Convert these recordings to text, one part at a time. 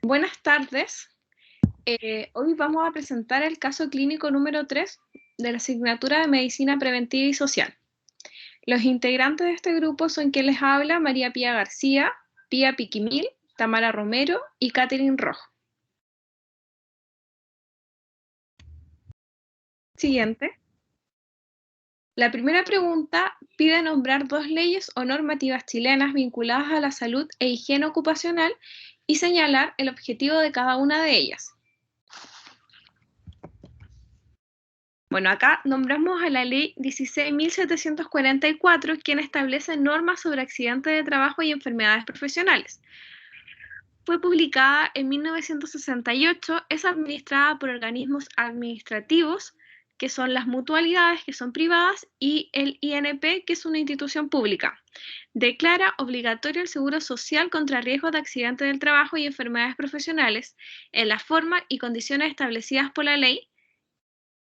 Buenas tardes. Hoy vamos a presentar el caso clínico número 3 de la asignatura de Medicina Preventiva y Social. Los integrantes de este grupo son quien les habla: María Pía García, Pía Piquimil, Tamara Romero y Catherine Rojo. Siguiente. La primera pregunta pide nombrar dos leyes o normativas chilenas vinculadas a la salud e higiene ocupacional y señalar el objetivo de cada una de ellas. Bueno, acá nombramos a la ley 16.744, quien establece normas sobre accidentes de trabajo y enfermedades profesionales. Fue publicada en 1968, es administrada por organismos administrativos, que son las mutualidades, que son privadas, y el INP, que es una institución pública. Declara obligatorio el seguro social contra riesgos de accidentes del trabajo y enfermedades profesionales en la forma y condiciones establecidas por la ley,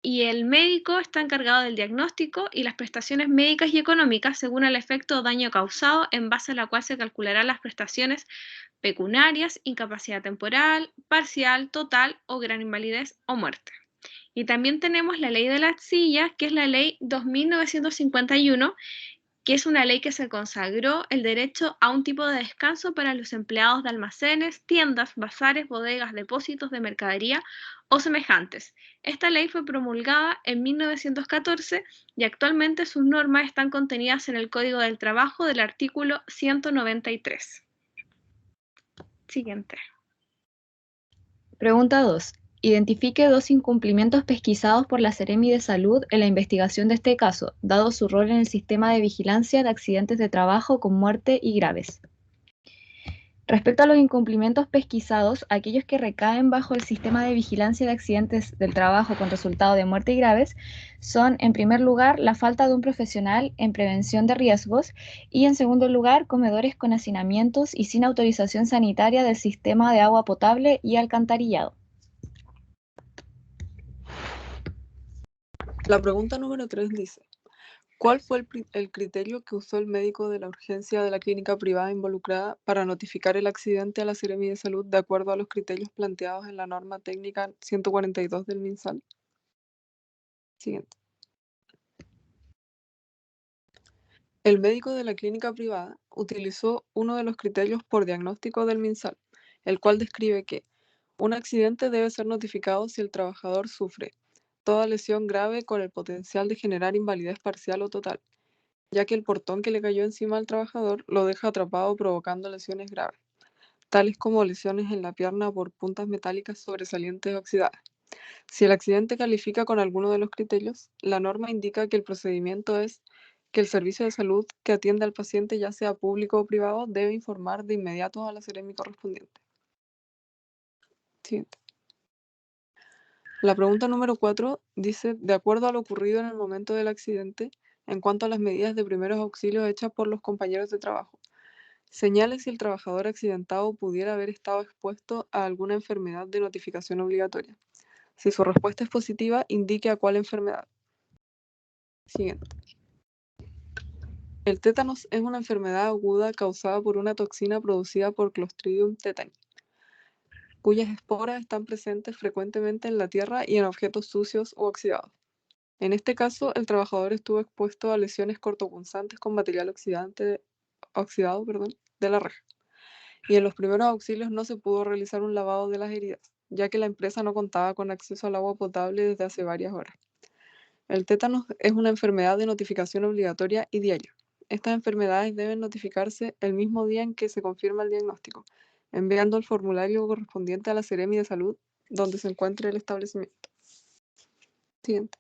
y el médico está encargado del diagnóstico y las prestaciones médicas y económicas según el efecto o daño causado, en base a la cual se calcularán las prestaciones pecuniarias, incapacidad temporal, parcial, total o gran invalidez o muerte. Y también tenemos la ley de las sillas, que es la ley 2951, que es una ley que se consagró el derecho a un tipo de descanso para los empleados de almacenes, tiendas, bazares, bodegas, depósitos de mercadería o semejantes. Esta ley fue promulgada en 1914 y actualmente sus normas están contenidas en el Código del Trabajo del artículo 193. Siguiente. Pregunta 2. Identifique dos incumplimientos pesquisados por la Seremi de Salud en la investigación de este caso, dado su rol en el sistema de vigilancia de accidentes de trabajo con muerte y graves. Respecto a los incumplimientos pesquisados, aquellos que recaen bajo el sistema de vigilancia de accidentes del trabajo con resultado de muerte y graves son, en primer lugar, la falta de un profesional en prevención de riesgos y, en segundo lugar, comedores con hacinamientos y sin autorización sanitaria del sistema de agua potable y alcantarillado. La pregunta número 3 dice: ¿cuál fue el criterio que usó el médico de la urgencia de la clínica privada involucrada para notificar el accidente a la Seremi de Salud de acuerdo a los criterios planteados en la norma técnica 142 del MinSal? Siguiente. El médico de la clínica privada utilizó uno de los criterios por diagnóstico del MinSal, el cual describe que un accidente debe ser notificado si el trabajador sufre toda lesión grave con el potencial de generar invalidez parcial o total, ya que el portón que le cayó encima al trabajador lo deja atrapado provocando lesiones graves, tales como lesiones en la pierna por puntas metálicas sobresalientes oxidadas. Si el accidente califica con alguno de los criterios, la norma indica que el procedimiento es que el servicio de salud que atiende al paciente, ya sea público o privado, debe informar de inmediato a la Seremi correspondiente. Siguiente. La pregunta número 4 dice: de acuerdo a lo ocurrido en el momento del accidente, en cuanto a las medidas de primeros auxilios hechas por los compañeros de trabajo, señale si el trabajador accidentado pudiera haber estado expuesto a alguna enfermedad de notificación obligatoria. Si su respuesta es positiva, indique a cuál enfermedad. Siguiente. El tétanos es una enfermedad aguda causada por una toxina producida por Clostridium tetani, cuyas esporas están presentes frecuentemente en la tierra y en objetos sucios o oxidados. En este caso, el trabajador estuvo expuesto a lesiones cortopunzantes con material oxidado de la reja, y en los primeros auxilios no se pudo realizar un lavado de las heridas, ya que la empresa no contaba con acceso al agua potable desde hace varias horas. El tétanos es una enfermedad de notificación obligatoria y diaria. Estas enfermedades deben notificarse el mismo día en que se confirma el diagnóstico, enviando el formulario correspondiente a la Seremi de Salud donde se encuentre el establecimiento. Siguiente.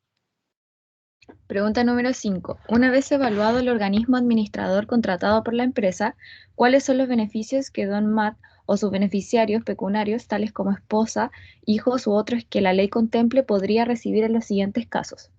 Pregunta número 5. Una vez evaluado el organismo administrador contratado por la empresa, ¿cuáles son los beneficios que Don Matt o sus beneficiarios pecuniarios, tales como esposa, hijos u otros que la ley contemple, podría recibir en los siguientes casos?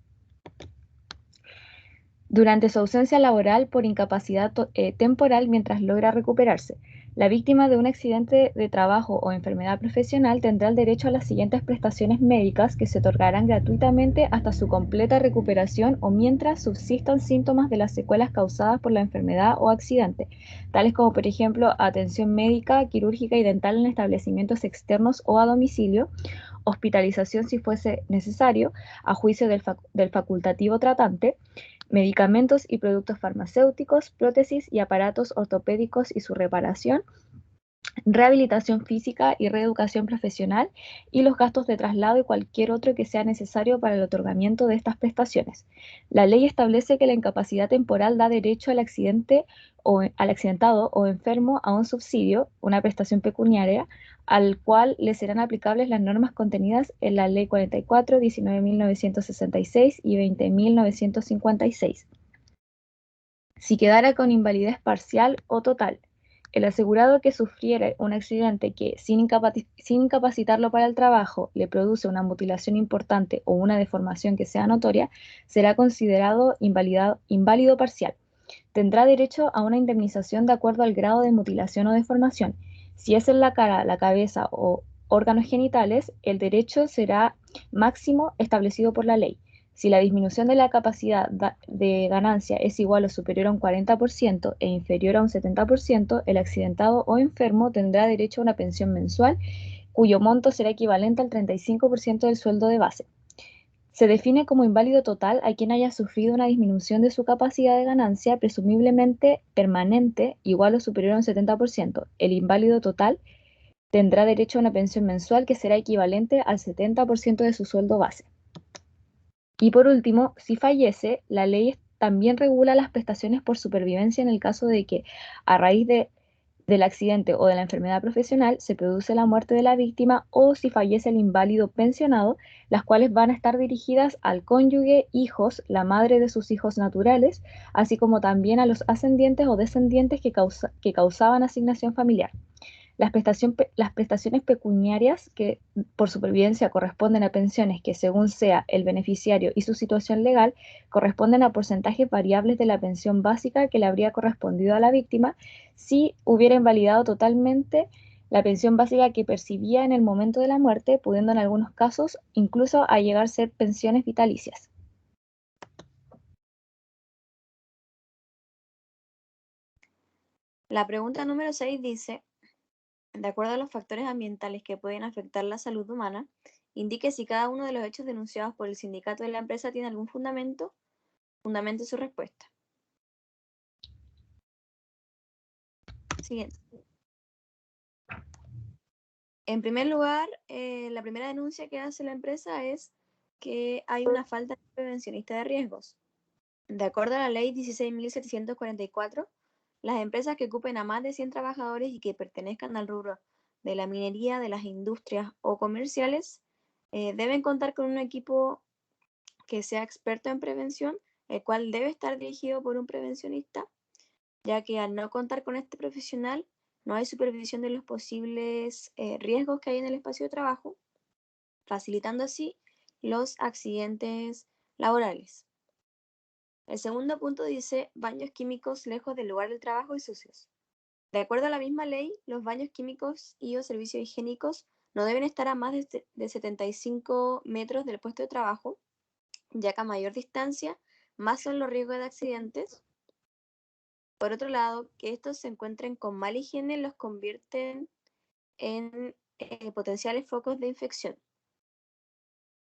Durante su ausencia laboral por incapacidad temporal mientras logra recuperarse, La víctima de un accidente de trabajo o enfermedad profesional tendrá el derecho a las siguientes prestaciones médicas que se otorgarán gratuitamente hasta su completa recuperación o mientras subsistan síntomas de las secuelas causadas por la enfermedad o accidente, tales como por ejemplo atención médica, quirúrgica y dental en establecimientos externos o a domicilio, hospitalización si fuese necesario, a juicio del facultativo tratante, medicamentos y productos farmacéuticos, prótesis y aparatos ortopédicos y su reparación, rehabilitación física y reeducación profesional y los gastos de traslado y cualquier otro que sea necesario para el otorgamiento de estas prestaciones. La ley establece que la incapacidad temporal da derecho al accidentado o enfermo a un subsidio, una prestación pecuniaria, al cual le serán aplicables las normas contenidas en la Ley 44, 19.966 y 20.956. Si quedara con invalidez parcial o total, el asegurado que sufriere un accidente que, sin incapacitarlo para el trabajo, le produce una mutilación importante o una deformación que sea notoria, será considerado inválido parcial. Tendrá derecho a una indemnización de acuerdo al grado de mutilación o deformación. Si es en la cara, la cabeza o órganos genitales, el derecho será máximo establecido por la ley. Si la disminución de la capacidad de ganancia es igual o superior a un 40% e inferior a un 70%, el accidentado o enfermo tendrá derecho a una pensión mensual, cuyo monto será equivalente al 35% del sueldo de base. Se define como inválido total a quien haya sufrido una disminución de su capacidad de ganancia, presumiblemente permanente, igual o superior a un 70%. El inválido total tendrá derecho a una pensión mensual que será equivalente al 70% de su sueldo base. Y por último, si fallece, la ley también regula las prestaciones por supervivencia en el caso de que, a raíz del accidente o de la enfermedad profesional, se produce la muerte de la víctima o si fallece el inválido pensionado, las cuales van a estar dirigidas al cónyuge, hijos, la madre de sus hijos naturales, así como también a los ascendientes o descendientes que causaban asignación familiar. Las prestaciones pecuniarias que por supervivencia corresponden a pensiones que, según sea el beneficiario y su situación legal, corresponden a porcentajes variables de la pensión básica que le habría correspondido a la víctima si hubiera invalidado totalmente la pensión básica que percibía en el momento de la muerte, pudiendo en algunos casos incluso a llegar a ser pensiones vitalicias. La pregunta número 6 dice: de acuerdo a los factores ambientales que pueden afectar la salud humana, indique si cada uno de los hechos denunciados por el sindicato de la empresa tiene algún fundamento. Fundamente su respuesta. Siguiente. En primer lugar, la primera denuncia que hace la empresa es que hay una falta de prevencionista de riesgos. De acuerdo a la ley 16.744, las empresas que ocupen a más de 100 trabajadores y que pertenezcan al rubro de la minería, de las industrias o comerciales, deben contar con un equipo que sea experto en prevención, el cual debe estar dirigido por un prevencionista, ya que al no contar con este profesional, no hay supervisión de los posibles riesgos que hay en el espacio de trabajo, facilitando así los accidentes laborales. El segundo punto dice baños químicos lejos del lugar del trabajo y sucios. De acuerdo a la misma ley, los baños químicos y o servicios higiénicos no deben estar a más de 75 metros del puesto de trabajo, ya que a mayor distancia, más son los riesgos de accidentes. Por otro lado, que estos se encuentren con mala higiene los convierten en potenciales focos de infección.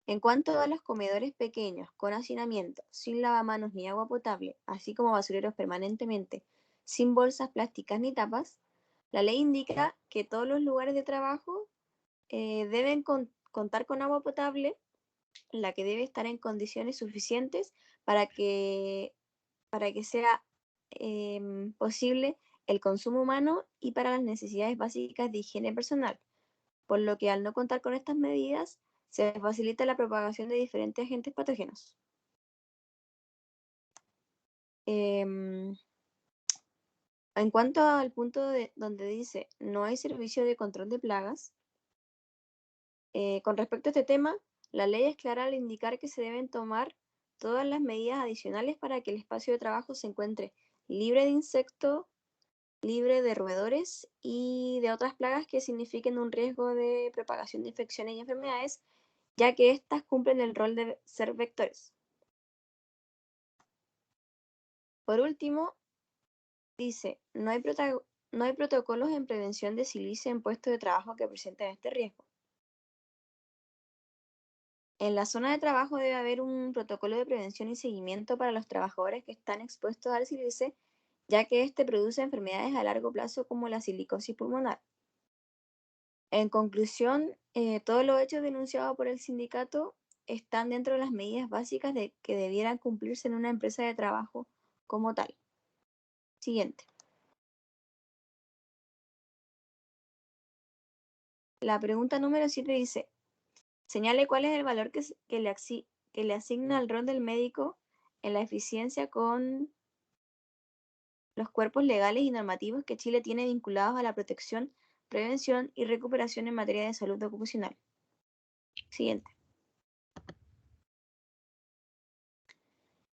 En cuanto a los comedores pequeños, con hacinamiento, sin lavamanos ni agua potable, así como basureros permanentemente sin bolsas plásticas ni tapas, la ley indica que todos los lugares de trabajo deben contar con agua potable, la que debe estar en condiciones suficientes para que sea posible el consumo humano y para las necesidades básicas de higiene personal, por lo que al no contar con estas medidas se facilita la propagación de diferentes agentes patógenos. En cuanto al punto donde dice no hay servicio de control de plagas, con respecto a este tema, la ley es clara al indicar que se deben tomar todas las medidas adicionales para que el espacio de trabajo se encuentre libre de insectos, libre de roedores y de otras plagas que signifiquen un riesgo de propagación de infecciones y enfermedades, ya que éstas cumplen el rol de ser vectores. Por último, dice, no hay protocolos en prevención de silicio en puestos de trabajo que presenten este riesgo. En la zona de trabajo debe haber un protocolo de prevención y seguimiento para los trabajadores que están expuestos al sílice, ya que este produce enfermedades a largo plazo como la silicosis pulmonar. En conclusión, todos los hechos denunciados por el sindicato están dentro de las medidas básicas que debieran cumplirse en una empresa de trabajo como tal. Siguiente. La pregunta número 7 dice, señale cuál es el valor que le asigna al rol del médico en la eficiencia con los cuerpos legales y normativos que Chile tiene vinculados a la protección, prevención y recuperación en materia de salud ocupacional. Siguiente.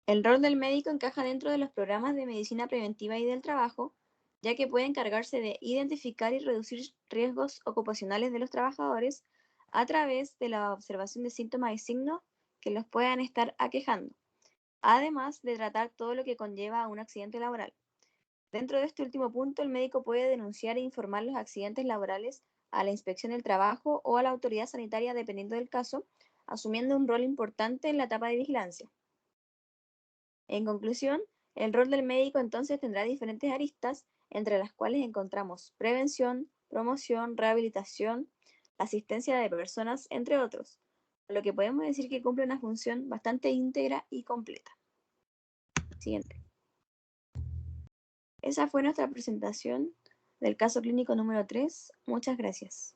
El rol del médico encaja dentro de los programas de medicina preventiva y del trabajo, ya que puede encargarse de identificar y reducir riesgos ocupacionales de los trabajadores a través de la observación de síntomas y signos que los puedan estar aquejando, además de tratar todo lo que conlleva a un accidente laboral. Dentro de este último punto, el médico puede denunciar e informar los accidentes laborales a la inspección del trabajo o a la autoridad sanitaria dependiendo del caso, asumiendo un rol importante en la etapa de vigilancia. En conclusión, el rol del médico entonces tendrá diferentes aristas, entre las cuales encontramos prevención, promoción, rehabilitación, asistencia de personas, entre otros, por lo que podemos decir que cumple una función bastante íntegra y completa. Siguiente. Esa fue nuestra presentación del caso clínico número 3. Muchas gracias.